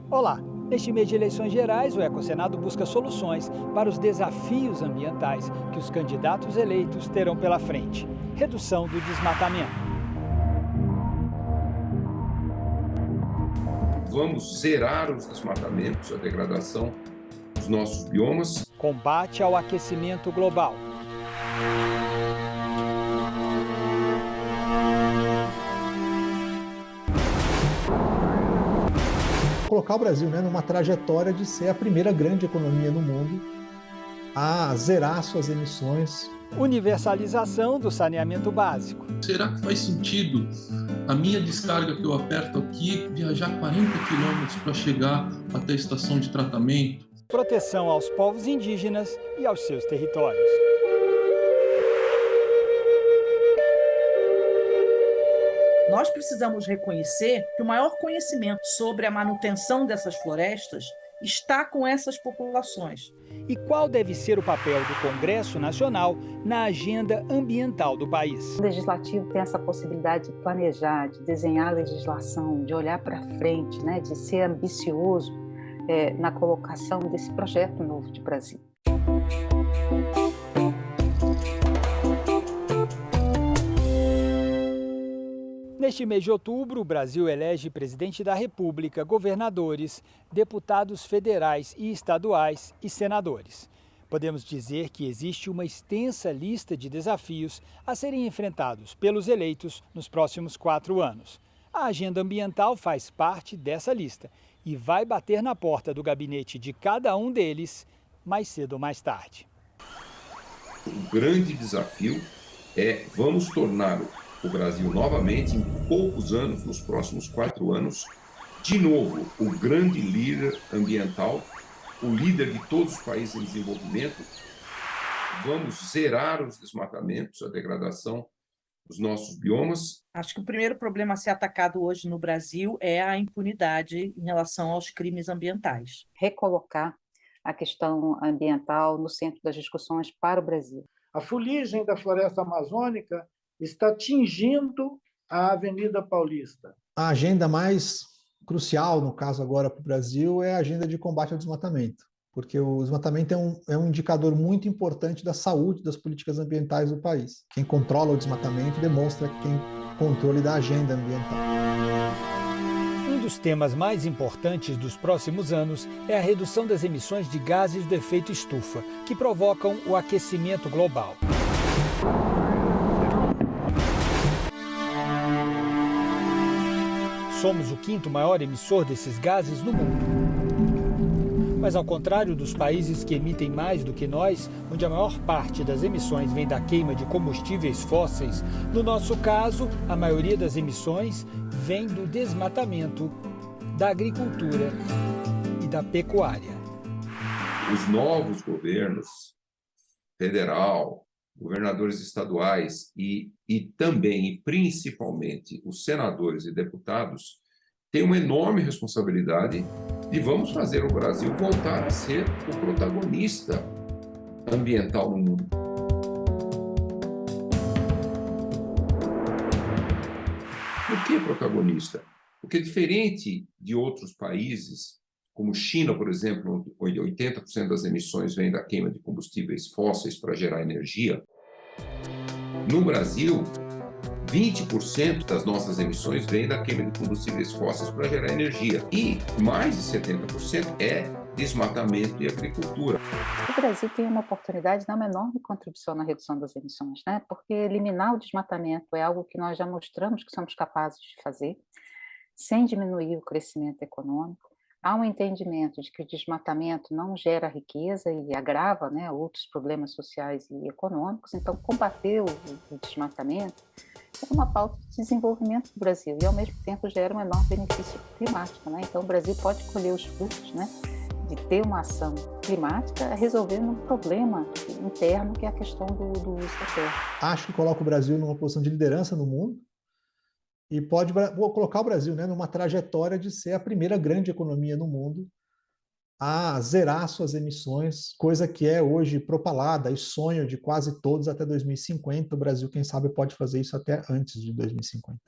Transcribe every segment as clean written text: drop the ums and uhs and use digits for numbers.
Olá! Neste mês de eleições gerais, o Ecosenado busca soluções para os desafios ambientais que os candidatos eleitos terão pela frente. Redução do desmatamento, Vamos zerar os desmatamentos, a degradação dos nossos biomas. combate ao aquecimento global, Colocar o Brasil, né, numa trajetória de ser a primeira grande economia no mundo a zerar suas emissões. universalização do saneamento básico, Será que faz sentido a minha descarga que eu aperto aqui viajar 40 quilômetros para chegar até a estação de tratamento? proteção aos povos indígenas e aos seus territórios. Nós precisamos reconhecer que o maior conhecimento sobre a manutenção dessas florestas está com essas populações. E qual deve ser o papel do Congresso Nacional na agenda ambiental do país? O legislativo tem essa possibilidade de planejar, de desenhar a legislação, de olhar para frente, né, de ser ambicioso na colocação desse projeto novo de Brasil. Neste mês de outubro, o Brasil elege presidente da República, governadores, deputados federais e estaduais e senadores. Podemos dizer que existe uma extensa lista de desafios a serem enfrentados pelos eleitos nos próximos 4 anos. A agenda ambiental faz parte dessa lista e vai bater na porta do gabinete de cada um deles mais cedo ou mais tarde. O grande desafio vamos tornar o Brasil novamente, em poucos anos, nos próximos 4 anos, de novo, o grande líder ambiental, o líder de todos os países em desenvolvimento. Vamos zerar os desmatamentos, a degradação dos nossos biomas. Acho que o primeiro problema a ser atacado hoje no Brasil é a impunidade em relação aos crimes ambientais. Recolocar a questão ambiental no centro das discussões para o Brasil. A fuligem da floresta amazônica está atingindo a Avenida Paulista. A agenda mais crucial, no caso agora para o Brasil, é a agenda de combate ao desmatamento, porque o desmatamento é um indicador muito importante da saúde das políticas ambientais do país. Quem controla o desmatamento demonstra que tem controle da agenda ambiental. Um dos temas mais importantes dos próximos anos é a redução das emissões de gases do efeito estufa, que provocam o aquecimento global. Somos o 5º maior emissor desses gases no mundo. Mas ao contrário dos países que emitem mais do que nós, onde a maior parte das emissões vem da queima de combustíveis fósseis, no nosso caso, a maioria das emissões vem do desmatamento, da agricultura e da pecuária. Os novos governos federal, governadores estaduais e também e principalmente os senadores e deputados têm uma enorme responsabilidade de vamos fazer o Brasil voltar a ser o protagonista ambiental no mundo. Por que protagonista? Porque diferente de outros países, como China, por exemplo, onde 80% das emissões vêm da queima de combustíveis fósseis para gerar energia, no Brasil, 20% das nossas emissões vêm da queima de combustíveis fósseis para gerar energia. E mais de 70% é desmatamento e agricultura. O Brasil tem uma oportunidade de dar uma enorme contribuição na redução das emissões, né? Porque eliminar o desmatamento é algo que nós já mostramos que somos capazes de fazer, sem diminuir o crescimento econômico. Há um entendimento de que o desmatamento não gera riqueza e agrava, né, outros problemas sociais e econômicos, então combater o desmatamento é uma pauta de desenvolvimento do Brasil e ao mesmo tempo gera um enorme benefício climático, né? Então o Brasil pode colher os frutos, né, de ter uma ação climática resolvendo um problema interno que é a questão do uso da terra. Acho que coloca o Brasil numa posição de liderança no mundo e pode colocar o Brasil, né, numa trajetória de ser a primeira grande economia no mundo a zerar suas emissões, coisa que é hoje propalada e sonho de quase todos até 2050. O Brasil, quem sabe, pode fazer isso até antes de 2050.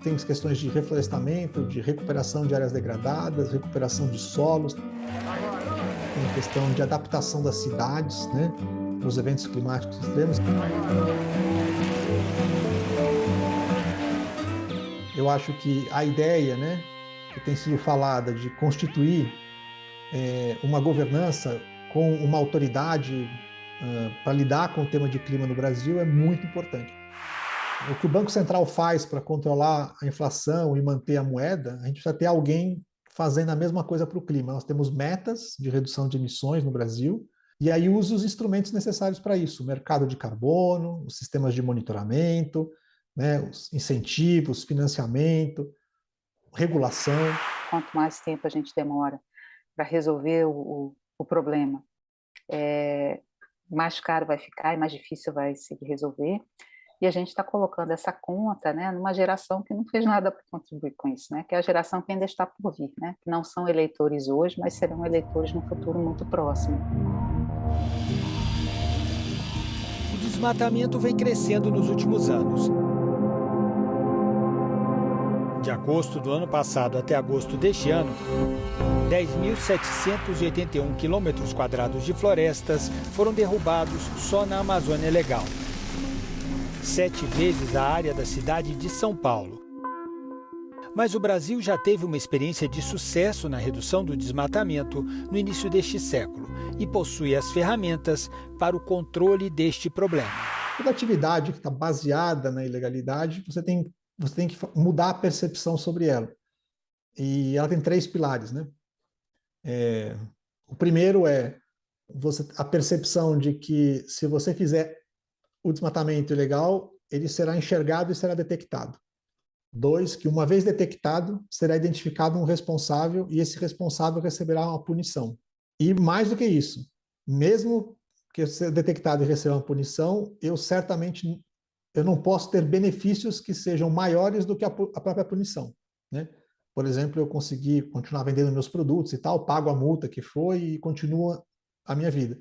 tem as questões de reflorestamento, de recuperação de áreas degradadas, recuperação de solos, tem a questão de adaptação das cidades, né, aos eventos climáticos extremos. Eu acho que a ideia, né, que tem sido falada de constituir uma governança com uma autoridade para lidar com o tema de clima no Brasil é muito importante. O que o Banco Central faz para controlar a inflação e manter a moeda, a gente precisa ter alguém fazendo a mesma coisa para o clima. Nós temos metas de redução de emissões no Brasil, e aí usa os instrumentos necessários para isso, o mercado de carbono, os sistemas de monitoramento, né, os incentivos, financiamento, regulação. Quanto mais tempo a gente demora para resolver o problema, mais caro vai ficar e mais difícil vai se resolver. E a gente está colocando essa conta, né, numa geração que não fez nada para contribuir com isso, né, que é a geração que ainda está por vir, né, que não são eleitores hoje, mas serão eleitores no futuro muito próximo. O desmatamento vem crescendo nos últimos anos. De agosto do ano passado até agosto deste ano, 10.781 quilômetros quadrados de florestas foram derrubados só na Amazônia Legal. 7 vezes a área da cidade de São Paulo. Mas o Brasil já teve uma experiência de sucesso na redução do desmatamento no início deste século e possui as ferramentas para o controle deste problema. Toda atividade que está baseada na ilegalidade, você tem que mudar a percepção sobre ela. E ela tem 3 pilares, né? O primeiro é a percepção de que se você fizer o desmatamento ilegal, ele será enxergado e será detectado. 2, que uma vez detectado, será identificado um responsável e esse responsável receberá uma punição. E mais do que isso, mesmo que eu seja detectado e receba uma punição, eu não posso ter benefícios que sejam maiores do que a própria punição, né? Por exemplo, eu consegui continuar vendendo meus produtos e tal, pago a multa que foi e continua a minha vida.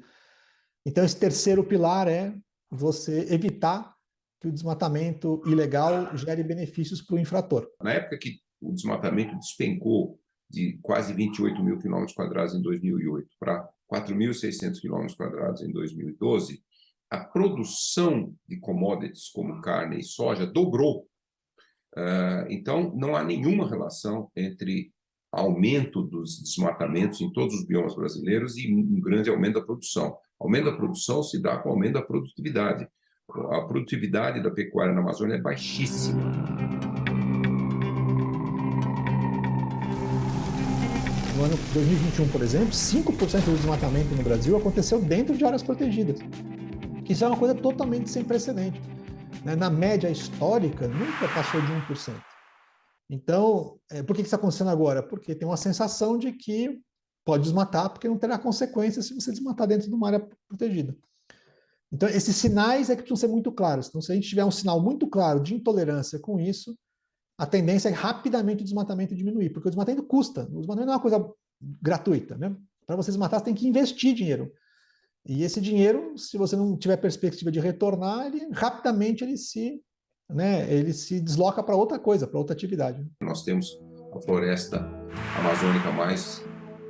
Então, esse terceiro pilar é você evitar que o desmatamento ilegal gere benefícios para o infrator. Na época que o desmatamento despencou de quase 28 mil quilômetros quadrados em 2008 para 4.600 quilômetros quadrados em 2012, a produção de commodities como carne e soja dobrou. Então, não há nenhuma relação entre aumento dos desmatamentos em todos os biomas brasileiros e um grande aumento da produção. O aumento da produção se dá com o aumento da produtividade. A produtividade da pecuária na Amazônia é baixíssima. No ano 2021, por exemplo, 5% do desmatamento no Brasil aconteceu dentro de áreas protegidas. Isso é uma coisa totalmente sem precedente. Na média histórica, nunca passou de 1%. Então, por que isso está acontecendo agora? Porque tem uma sensação de que pode desmatar, porque não terá consequências se você desmatar dentro de uma área protegida. Então, esses sinais é que precisam ser muito claros. Então, se a gente tiver um sinal muito claro de intolerância com isso, a tendência é rapidamente o desmatamento diminuir, porque o desmatamento custa. O desmatamento não é uma coisa gratuita, né? Para você desmatar, você tem que investir dinheiro. E esse dinheiro, se você não tiver perspectiva de retornar, rapidamente ele se desloca para outra coisa, para outra atividade. Nós temos a floresta amazônica mais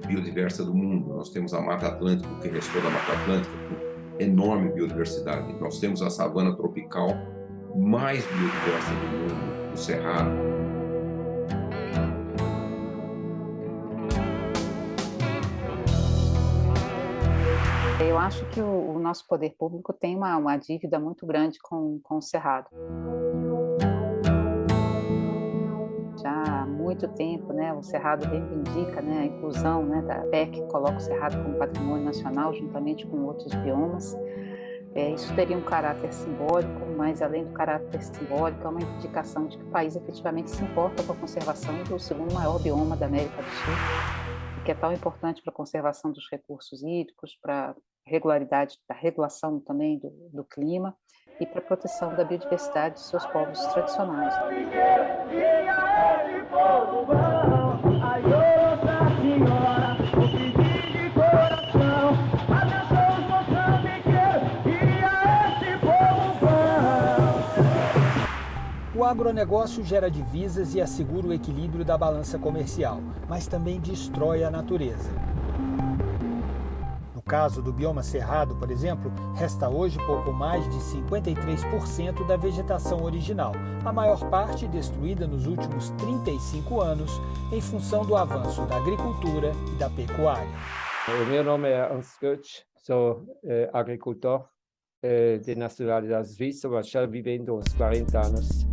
biodiversa do mundo. Nós temos a Mata Atlântica, que restou da Mata Atlântica, com enorme biodiversidade. Nós temos a savana tropical mais biodiversa do mundo, o Cerrado. Eu acho que o nosso poder público tem uma dívida muito grande com o Cerrado. Já há muito tempo, né, o Cerrado reivindica, né, a inclusão, né, da PEC, que coloca o Cerrado como patrimônio nacional, juntamente com outros biomas. Isso teria um caráter simbólico, mas além do caráter simbólico, é uma indicação de que o país efetivamente se importa com a conservação do segundo maior bioma da América do Sul, que é tão importante para a conservação dos recursos hídricos, para a regularidade da regulação também do clima e para a proteção da biodiversidade de seus povos tradicionais. O agronegócio gera divisas e assegura o equilíbrio da balança comercial, mas também destrói a natureza. No caso do bioma cerrado, por exemplo, resta hoje pouco mais de 53% da vegetação original, a maior parte destruída nos últimos 35 anos em função do avanço da agricultura e da pecuária. O meu nome é Ernst Götz, sou agricultor de nacionalidade suíça, mas já vivendo uns 40 anos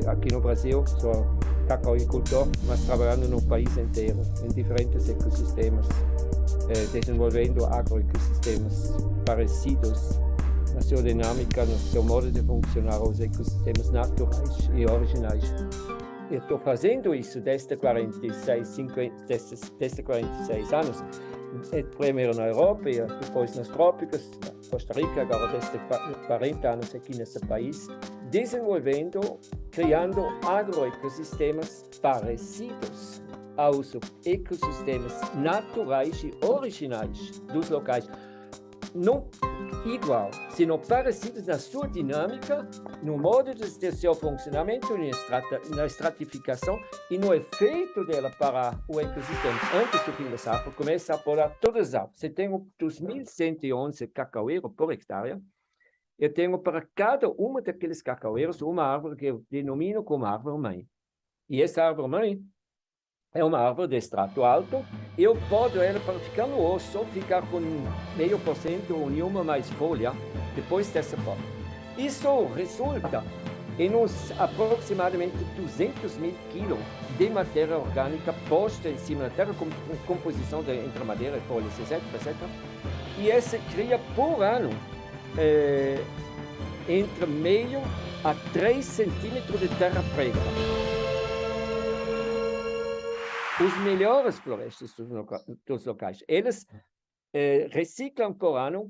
aqui no Brasil. Sou cacauicultor, mas trabalhando no país inteiro, em diferentes ecossistemas, desenvolvendo agroecossistemas parecidos na sua dinâmica, no seu modo de funcionar aos ecossistemas naturais e originais. Eu estou fazendo isso desde 46 anos, primeiro na Europa, depois nas trópicas, Costa Rica, agora desde 40 anos aqui nesse país, desenvolvendo, criando agroecossistemas parecidos aos ecossistemas naturais e originais dos locais. Não igual, senão parecidos na sua dinâmica, no modo de seu funcionamento, na estratificação e no efeito dela para o ecossistema. Antes do fim da safra, começa a podar todas as árvores. Você tem 2.111 cacaueiros por hectare. Eu tenho para cada uma daqueles cacaueiros uma árvore que eu denomino como árvore-mãe. E essa árvore-mãe é uma árvore de extrato alto. Eu podo ela para ficar no osso, ficar com 0,5% ou nenhuma mais folha depois dessa poda. Isso resulta em uns aproximadamente 200 mil quilos de matéria orgânica posta em cima da terra, com composição entre madeira e folhas, etc. E essa cria por ano entre meio a 3 centímetros de terra preta. Os melhores florestas dos locais, eles reciclam por ano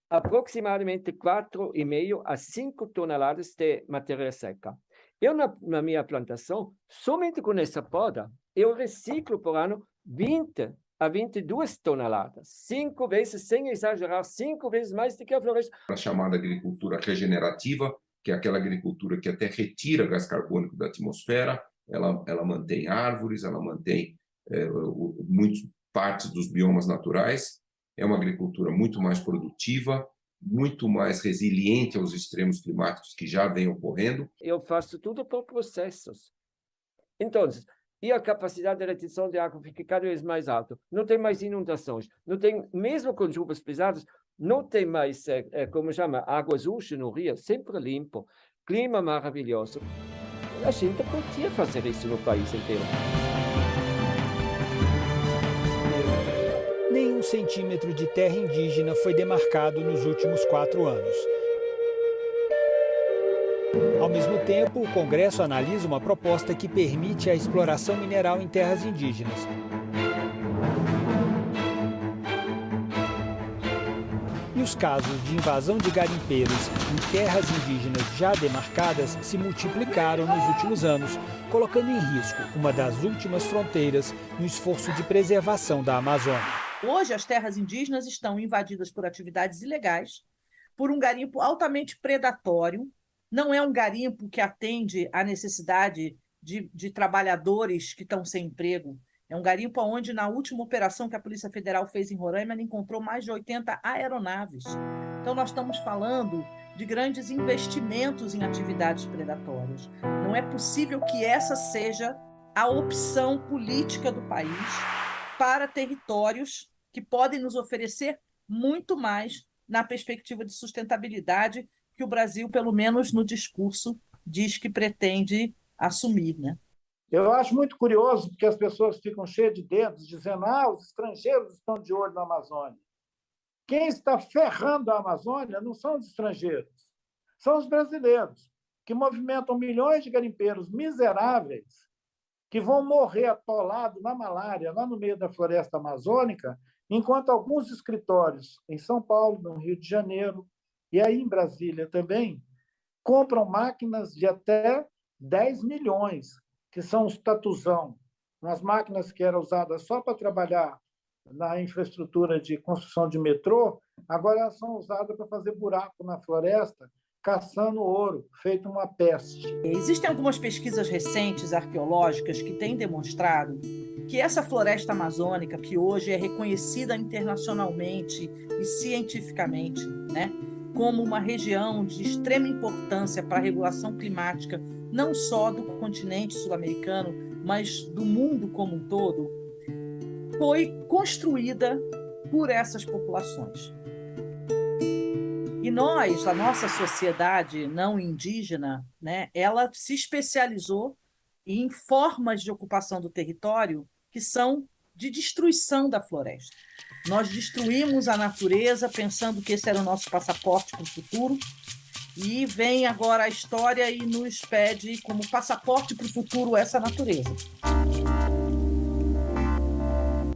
aproximadamente 4,5 a 5 toneladas de matéria seca. Eu, na minha plantação, somente com essa poda, eu reciclo por ano 20 a 22 toneladas. 5 vezes, sem exagerar, 5 vezes mais do que a floresta. A chamada agricultura regenerativa, que é aquela agricultura que até retira gás carbônico da atmosfera, ela mantém árvores, ela mantém muitas partes dos biomas naturais. É uma agricultura muito mais produtiva, muito mais resiliente aos extremos climáticos que já vêm ocorrendo. Eu faço tudo por processos. Então, e a capacidade de retenção de água fica cada vez mais alta. Não tem mais inundações. Não tem, mesmo com chuvas pesadas, não tem mais, como chama, água suja no rio, sempre limpo. Clima maravilhoso. A gente podia fazer isso no país inteiro. Nem 1 centímetro de terra indígena foi demarcado nos últimos 4 anos. Ao mesmo tempo, o Congresso analisa uma proposta que permite a exploração mineral em terras indígenas. E os casos de invasão de garimpeiros em terras indígenas já demarcadas se multiplicaram nos últimos anos, colocando em risco uma das últimas fronteiras no esforço de preservação da Amazônia. Hoje, as terras indígenas estão invadidas por atividades ilegais, por um garimpo altamente predatório. Não é um garimpo que atende à necessidade de trabalhadores que estão sem emprego. É um garimpo onde, na última operação que a Polícia Federal fez em Roraima, ela encontrou mais de 80 aeronaves. Então, nós estamos falando de grandes investimentos em atividades predatórias. Não é possível que essa seja a opção política do país para territórios que podem nos oferecer muito mais na perspectiva de sustentabilidade que o Brasil, pelo menos no discurso, diz que pretende assumir, né? Eu acho muito curioso, porque as pessoas ficam cheias de dedos, dizendo os estrangeiros estão de olho na Amazônia. Quem está ferrando a Amazônia não são os estrangeiros, são os brasileiros, que movimentam milhões de garimpeiros miseráveis que vão morrer atolados na malária, lá no meio da floresta amazônica, enquanto alguns escritórios em São Paulo, no Rio de Janeiro, e aí em Brasília também, compram máquinas de até 10 milhões, que são os tatuzão, umas máquinas que eram usadas só para trabalhar na infraestrutura de construção de metrô, agora elas são usadas para fazer buraco na floresta caçando ouro, feito uma peste. Existem algumas pesquisas recentes arqueológicas que têm demonstrado que essa floresta amazônica, que hoje é reconhecida internacionalmente e cientificamente, né, como uma região de extrema importância para a regulação climática, não só do continente sul-americano, mas do mundo como um todo, foi construída por essas populações. E nós, a nossa sociedade não indígena, né, ela se especializou em formas de ocupação do território que são de destruição da floresta. Nós destruímos a natureza pensando que esse era o nosso passaporte para o futuro, e vem agora a história e nos pede como passaporte para o futuro essa natureza.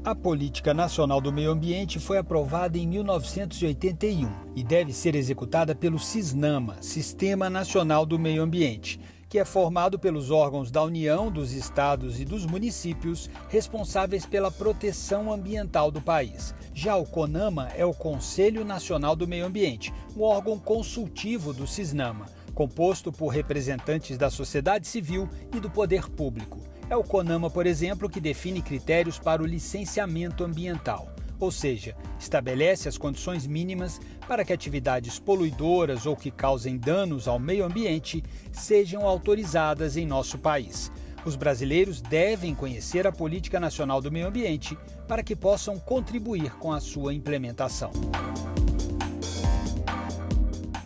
A Política Nacional do Meio Ambiente foi aprovada em 1981 e deve ser executada pelo SISNAMA, Sistema Nacional do Meio Ambiente, que é formado pelos órgãos da União, dos estados e dos municípios responsáveis pela proteção ambiental do país. Já o CONAMA é o Conselho Nacional do Meio Ambiente, um órgão consultivo do SISNAMA, composto por representantes da sociedade civil e do poder público. É o CONAMA, por exemplo, que define critérios para o licenciamento ambiental, ou seja, estabelece as condições mínimas para que atividades poluidoras ou que causem danos ao meio ambiente sejam autorizadas em nosso país. Os brasileiros devem conhecer a Política Nacional do Meio Ambiente para que possam contribuir com a sua implementação.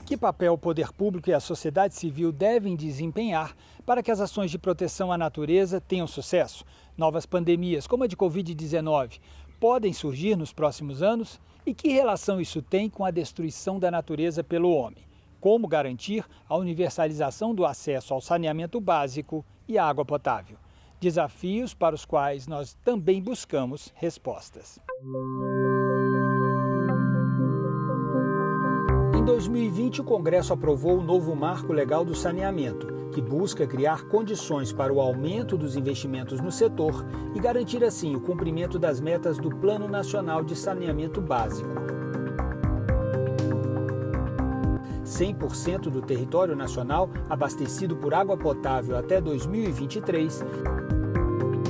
Que papel o poder público e a sociedade civil devem desempenhar para que as ações de proteção à natureza tenham sucesso? Novas pandemias, como a de Covid-19, podem surgir nos próximos anos? E que relação isso tem com a destruição da natureza pelo homem? Como garantir a universalização do acesso ao saneamento básico e à água potável? Desafios para os quais nós também buscamos respostas. Em 2020, o Congresso aprovou o novo Marco Legal do Saneamento, que busca criar condições para o aumento dos investimentos no setor e garantir, assim, o cumprimento das metas do Plano Nacional de Saneamento Básico. 100% do território nacional abastecido por água potável até 2023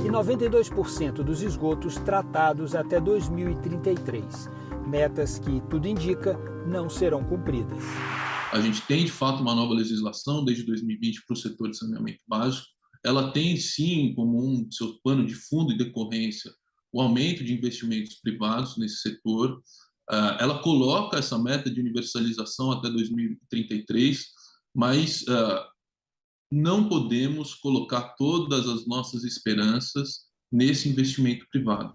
e 92% dos esgotos tratados até 2033. Metas que, tudo indica, não serão cumpridas. A gente tem, de fato, uma nova legislação desde 2020 para o setor de saneamento básico. Ela tem, sim, como um seu plano de fundo e decorrência o aumento de investimentos privados nesse setor. Ela coloca essa meta de universalização até 2033, mas não podemos colocar todas as nossas esperanças nesse investimento privado.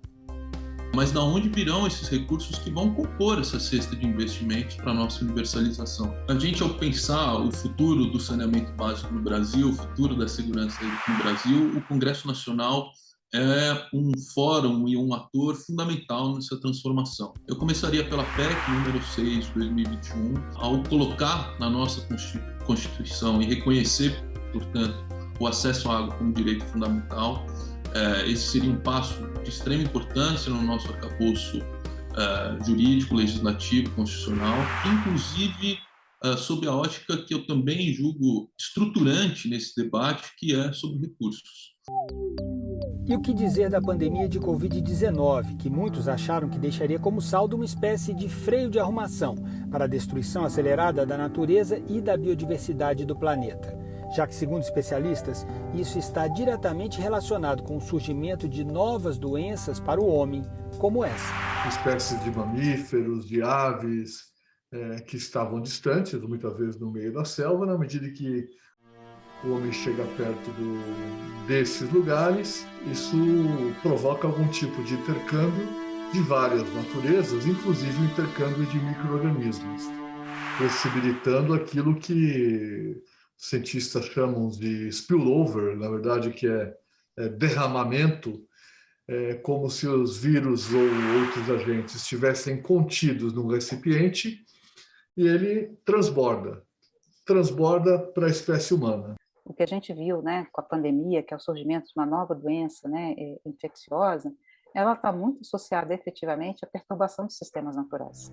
Mas de onde virão esses recursos que vão compor essa cesta de investimentos para a nossa universalização? A gente, ao pensar o futuro do saneamento básico no Brasil, o futuro da segurança no Brasil, o Congresso Nacional é um fórum e um ator fundamental nessa transformação. Eu começaria pela PEC número 6 de 2021, ao colocar na nossa Constituição e reconhecer, portanto, o acesso à água como direito fundamental. Esse seria um passo de extrema importância no nosso arcabouço jurídico, legislativo, constitucional, inclusive sob a ótica que eu também julgo estruturante nesse debate, que é sobre recursos. E o que dizer da pandemia de Covid-19, que muitos acharam que deixaria como saldo uma espécie de freio de arrumação para a destruição acelerada da natureza e da biodiversidade do planeta? Já que, segundo especialistas, isso está diretamente relacionado com o surgimento de novas doenças para o homem, como essa. Espécies de mamíferos, de aves, que estavam distantes, muitas vezes no meio da selva, na medida que o homem chega perto desses lugares, isso provoca algum tipo de intercâmbio de várias naturezas, inclusive o intercâmbio de micro-organismos, possibilitando aquilo que cientistas chamam de spillover, na verdade, que é derramamento, como se os vírus ou outros agentes estivessem contidos num recipiente e ele transborda para a espécie humana. O que a gente viu, né, com a pandemia, que é o surgimento de uma nova doença, né, infecciosa, ela está muito associada efetivamente à perturbação dos sistemas naturais.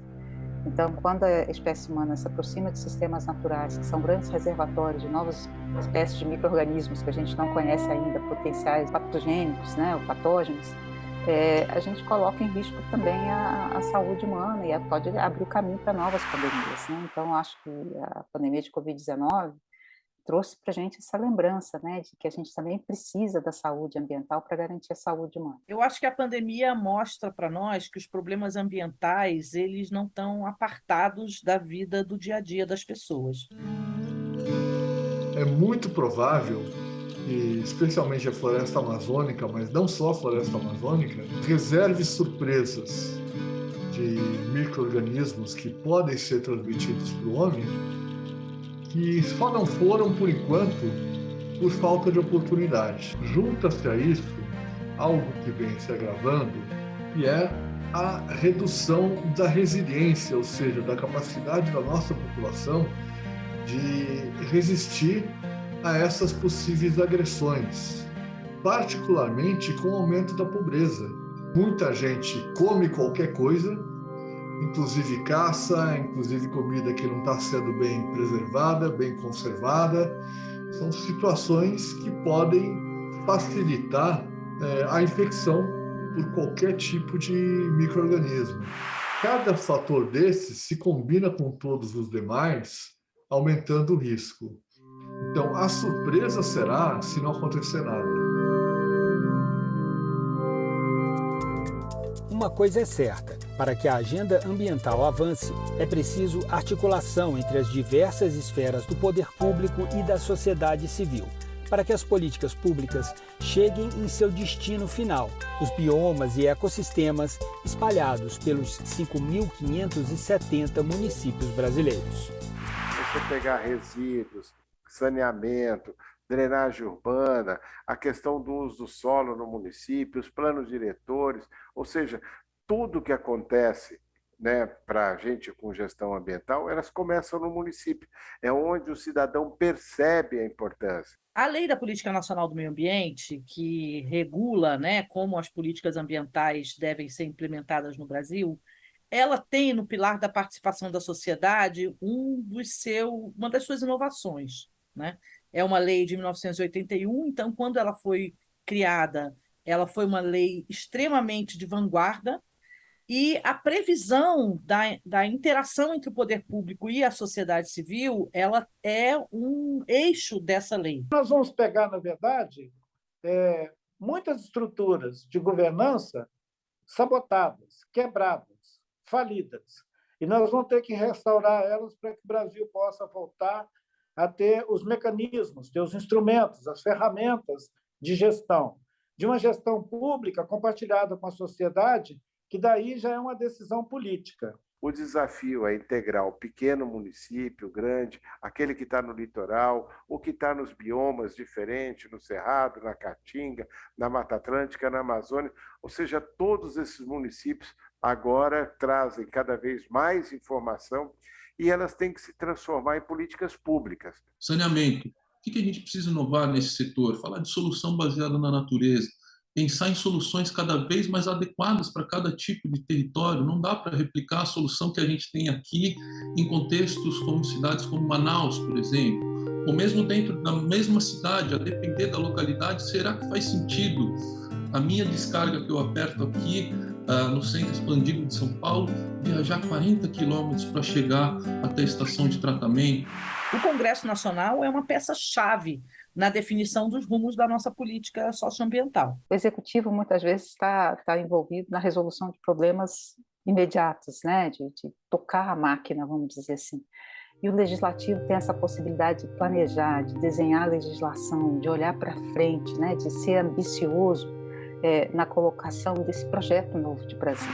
Então, quando a espécie humana se aproxima de sistemas naturais, que são grandes reservatórios de novas espécies de micro-organismos que a gente não conhece ainda, potenciais patogênicos, né, ou patógenos, a gente coloca em risco também a saúde humana e pode abrir o caminho para novas pandemias, né? Então, acho que a pandemia de Covid-19 trouxe para a gente essa lembrança, né, de que a gente também precisa da saúde ambiental para garantir a saúde humana. Eu acho que a pandemia mostra para nós que os problemas ambientais eles não estão apartados da vida do dia a dia das pessoas. É muito provável que, especialmente a floresta amazônica, mas não só a floresta amazônica, reserve surpresas de micro-organismos que podem ser transmitidos para o homem, que só não foram, por enquanto, por falta de oportunidade. Junta-se a isso algo que vem se agravando, que é a redução da resiliência, ou seja, da capacidade da nossa população de resistir a essas possíveis agressões, particularmente com o aumento da pobreza. Muita gente come qualquer coisa, inclusive caça, inclusive comida que não está sendo bem preservada, bem conservada. São situações que podem facilitar a infecção por qualquer tipo de micro-organismo. Cada fator desses se combina com todos os demais, aumentando o risco. Então, a surpresa será se não acontecer nada. Uma coisa é certa: para que a agenda ambiental avance, é preciso articulação entre as diversas esferas do poder público e da sociedade civil, para que as políticas públicas cheguem em seu destino final, os biomas e ecossistemas espalhados pelos 5.570 municípios brasileiros. Você pegar resíduos, saneamento, drenagem urbana, a questão do uso do solo no município, os planos diretores, ou seja, tudo que acontece, né, para a gente com gestão ambiental, elas começam no município. É onde o cidadão percebe a importância. A Lei da Política Nacional do Meio Ambiente, que regula, né, como as políticas ambientais devem ser implementadas no Brasil, ela tem no pilar da participação da sociedade uma das suas inovações, né? É uma lei de 1981, então, quando ela foi criada, ela foi uma lei extremamente de vanguarda, e a previsão da interação entre o poder público e a sociedade civil, ela é um eixo dessa lei. Nós vamos pegar, na verdade, muitas estruturas de governança sabotadas, quebradas, falidas. E nós vamos ter que restaurar elas para que o Brasil possa voltar a ter os mecanismos, ter os instrumentos, as ferramentas de gestão, de uma gestão pública compartilhada com a sociedade, que daí já é uma decisão política. O desafio é integrar o pequeno município, o grande, aquele que está no litoral, o que está nos biomas diferentes, no Cerrado, na Caatinga, na Mata Atlântica, na Amazônia, ou seja, todos esses municípios agora trazem cada vez mais informação e elas têm que se transformar em políticas públicas. Saneamento. O que a gente precisa inovar nesse setor? Falar de solução baseada na natureza. Pensar em soluções cada vez mais adequadas para cada tipo de território. Não dá para replicar a solução que a gente tem aqui em contextos como cidades como Manaus, por exemplo, ou mesmo dentro da mesma cidade, a depender da localidade. Será que faz sentido a minha descarga que eu aperto aqui no centro expandido de São Paulo viajar 40 quilômetros para chegar até a estação de tratamento? O Congresso Nacional é uma peça-chave na definição dos rumos da nossa política socioambiental. O Executivo, muitas vezes, está envolvido na resolução de problemas imediatos, né? de tocar a máquina, vamos dizer assim. E o Legislativo tem essa possibilidade de planejar, de desenhar a legislação, de olhar para frente, né? De ser ambicioso na colocação desse projeto novo de Brasil.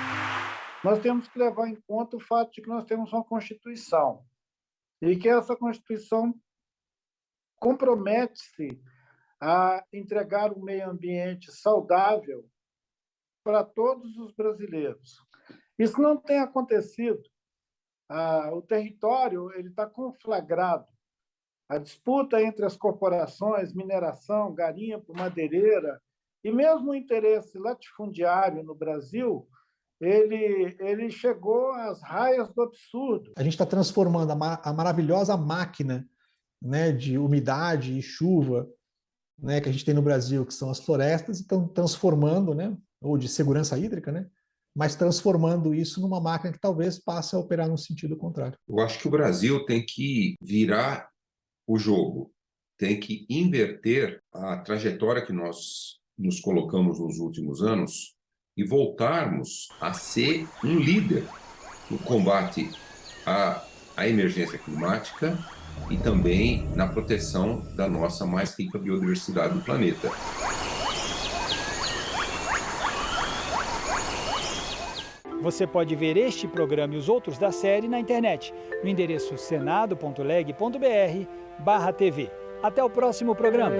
Nós temos que levar em conta o fato de que nós temos uma Constituição e que essa Constituição compromete-se a entregar um meio ambiente saudável para todos os brasileiros. Isso não tem acontecido. O território está conflagrado. A disputa entre as corporações, mineração, garimpo, madeireira, e mesmo o interesse latifundiário no Brasil ele chegou às raias do absurdo. A gente está transformando a maravilhosa máquina, né, de umidade e chuva, né, que a gente tem no Brasil, que são as florestas, e estão transformando, né, ou de segurança hídrica, né, mas transformando isso numa máquina que talvez passe a operar no sentido contrário. Eu acho que o Brasil tem que virar o jogo, tem que inverter a trajetória que nós nos colocamos nos últimos anos e voltarmos a ser um líder no combate à emergência climática e também na proteção da nossa mais rica biodiversidade do planeta. Você pode ver este programa e os outros da série na internet, no endereço senado.leg.br/TV. Até o próximo programa.